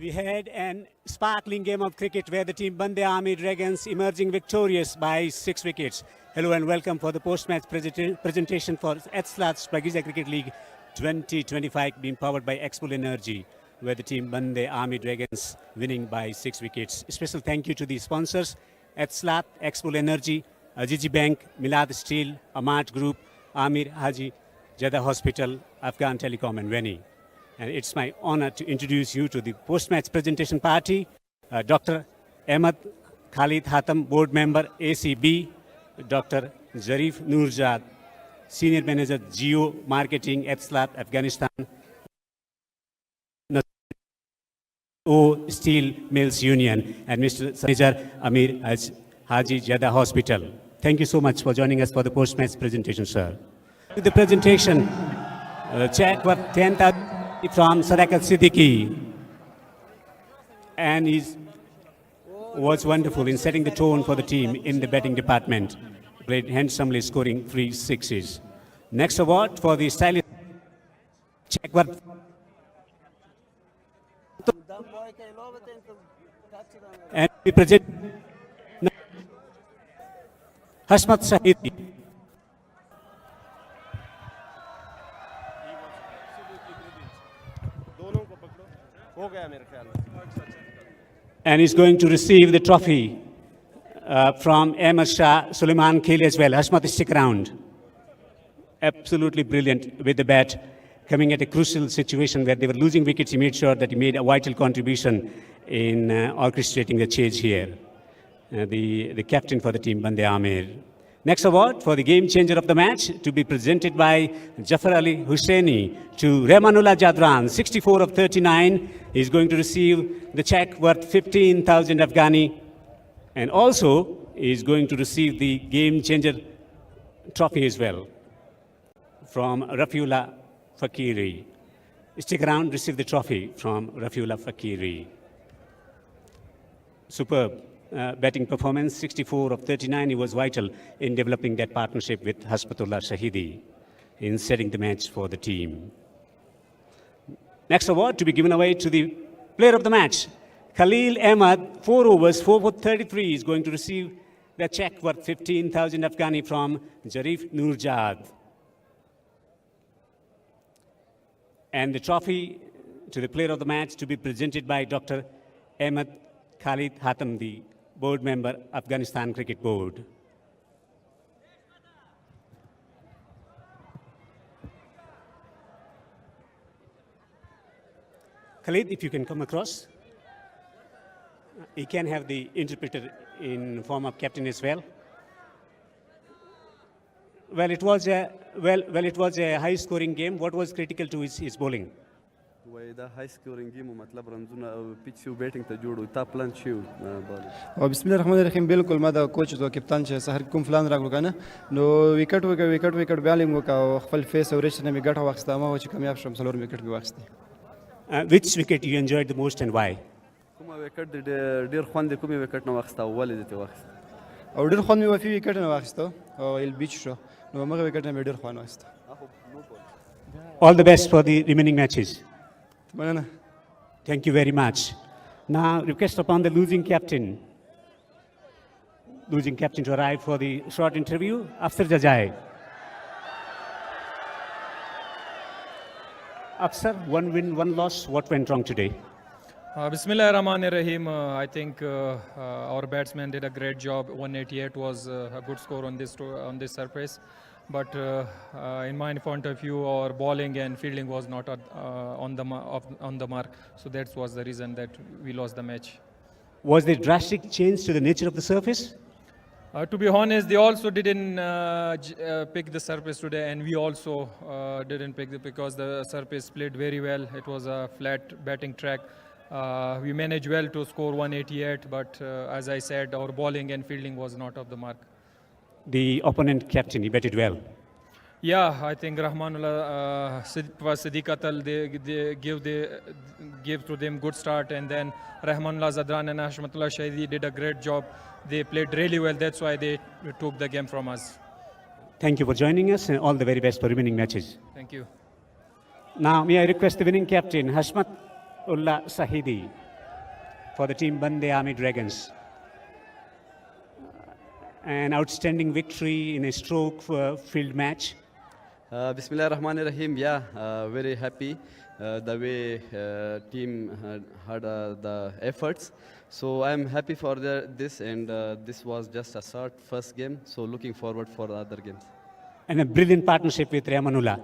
We had an sparkling game of cricket where the team Bande Army Dragons emerging victorious by 6 wickets. Hello and welcome for the post-match presentation for Etisalat Pragiza Cricket League 2025 being powered by Expol Energy, where the team Bande Army Dragons winning by 6 wickets. Special thank you to the sponsors, Etisalat, Expol Energy, Ajiji Bank, Milad Steel, Amat Group, Amir Haji, Jeddah Hospital, Afghan Telecom and Veni. And it's my honor to introduce you to the post-match presentation party, Dr. Ahmed Khalid Hatam, Board Member, ACB, Dr. Zarif Noorjad, Senior Manager, Geo Marketing, Etisalat, Afghanistan, O Steel Mills Union, and Mr. Manager Amir Haji, Jeddah Hospital. Thank you so much for joining us for the post-match presentation, sir. The presentation, check for 10,000 from Sadakat Siddiqui, and he was wonderful in setting the tone for the team in the batting department. Played handsomely, scoring 3 sixes. Next award for the stylish check for and we present Hashmat Shahidi. And he's going to receive the trophy from Ahmed Shah, Suleiman Khil as well. Hashmat, stick around. Absolutely brilliant with the bat. Coming at a crucial situation where they were losing wickets, he made sure that he made a vital contribution in orchestrating the chase here. The captain for the team, Bande Amir. Next award for the game changer of the match to be presented by Jafar Ali Hussaini to Rehmanullah Jadran, 64 of 39. He's going to receive the check worth 15,000 Afghani, and also is going to receive the game changer trophy as well from Rafiullah Fakiri. Stick around, receive the trophy from Rafiullah Fakiri. Superb. Batting performance, 64 of 39. He was vital in developing that partnership with Hashmatullah Shahidi in setting the match for the team. Next award to be given away to the player of the match, Khalil Ahmed, 4 overs, 4 for 33, is going to receive the check worth 15,000 Afghani from Zarif Noorjad. And the trophy to the player of the match to be presented by Dr. Ahmed Khalid Hatam, the board member, Afghanistan Cricket Board. Khalid, if you can come across. He can have the interpreter in form of captain as well. Well, it was a high-scoring game. What was critical to his bowling? دا هاي سکورینګ گیم مطلب رنزونه او پیچ یو بیټینګ ته جوړو تا پلان شو بال او بسم الله الرحمن الرحیم بالکل ما دا کوچ تو کپتان چې سحر کوم فلان راغلو کنه نو وکټ بیالینګ وکاو خپل فیس او ریش نه می ګټه واخسته ما چې کامیاب شوم څلور وکټ می واخسته. Which wicket you enjoyed the most and why? کوم وکټ ډیر خوند کوم وکټ نه واخسته ولې دته واخسته او ډیر خوند می وفي وکټ نه واخسته او ال بیچ شو نو موږ وکټ نه ډیر خوند واخسته. All the best for the remaining matches. Manana. Thank you very much. Now, request upon the losing captain to arrive for the short interview. Afsar Jajai. Afsar, 1 win, 1 loss. What went wrong today? Bismillah ar-Rahman ar-Rahim. I think our batsmen did a great job. 188 was a good score on this surface. But in my point of view, our bowling and fielding was not on the mark. So that was the reason that we lost the match. Was there drastic change to the nature of the surface? To be honest, they also didn't pick the surface today, and we also didn't pick it because the surface played very well. It was a flat batting track. We managed well to score 188, but as I said, our bowling and fielding was not of the mark. The opponent captain, he batted well. Yeah, I think Rahmanullah Siddiqatal, they gave to them good start, and then Rehmanullah Jadran and Hashmatullah Shahidi did a great job. They played really well. That's why they took the game from us. Thank you for joining us, and all the very best for remaining matches. Thank you. Now, may I request the winning captain, Hashmatullah Shahidi, for the team Bande Army Dragons. An outstanding victory in a stroke-filled match. Bismillah ar-Rahman ar-Rahim. Yeah, very happy the way team had the efforts. So I'm happy for this, and this was just a short first game. So looking forward for the other games. And a brilliant partnership with Ramanullah.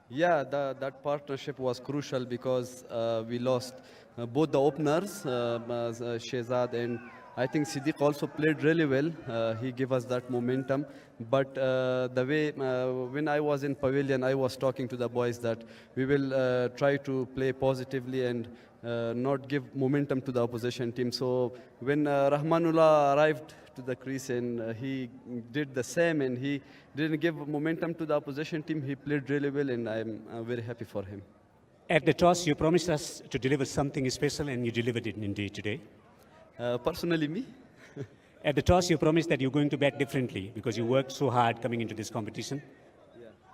Yeah, that partnership was crucial because we lost both the openers, Shehzad, and I think Siddiq also played really well. He gave us that momentum. But the way, when I was in pavilion, I was talking to the boys that we will try to play positively and not give momentum to the opposition team. So when Rahmanullah arrived to the crease and he did the same and he didn't give momentum to the opposition team, he played really well and I'm very happy for him. At the toss, you promised us to deliver something special, and you delivered it indeed today. Personally, me? At the toss, you promised that you're going to bat differently because you worked so hard coming into this competition.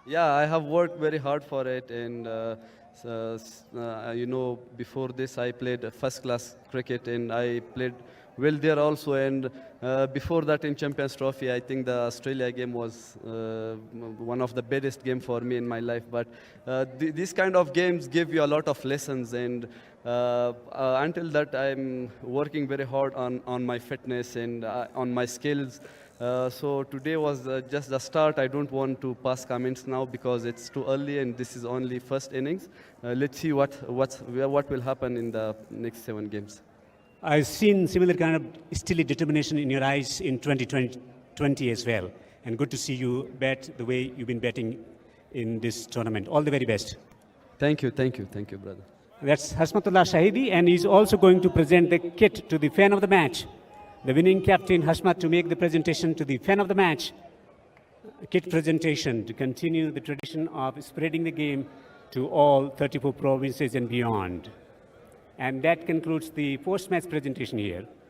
Yeah, I have worked very hard for it, and you know, before this I played first-class cricket, and I played well there also. And before that, in Champions Trophy, I think the Australia game was one of the best game for me in my life. But these kind of games give you a lot of lessons, and until that, I'm working very hard on my fitness and on my skills. So today was just the start. I don't want to pass comments now because it's too early and this is only first innings. Let's see what will happen in the next 7 games. I've seen similar kind of steely determination in your eyes in 2020 as well. And good to see you bat the way you've been batting in this tournament. All the very best. Thank you, brother. That's Hasmatullah Shahidi, and he's also going to present the kit to the fan of the match. The winning captain, Hasmat, to make the presentation to the fan of the match. Kit presentation to continue the tradition of spreading the game to all 34 provinces and beyond. And that concludes the post-match presentation here.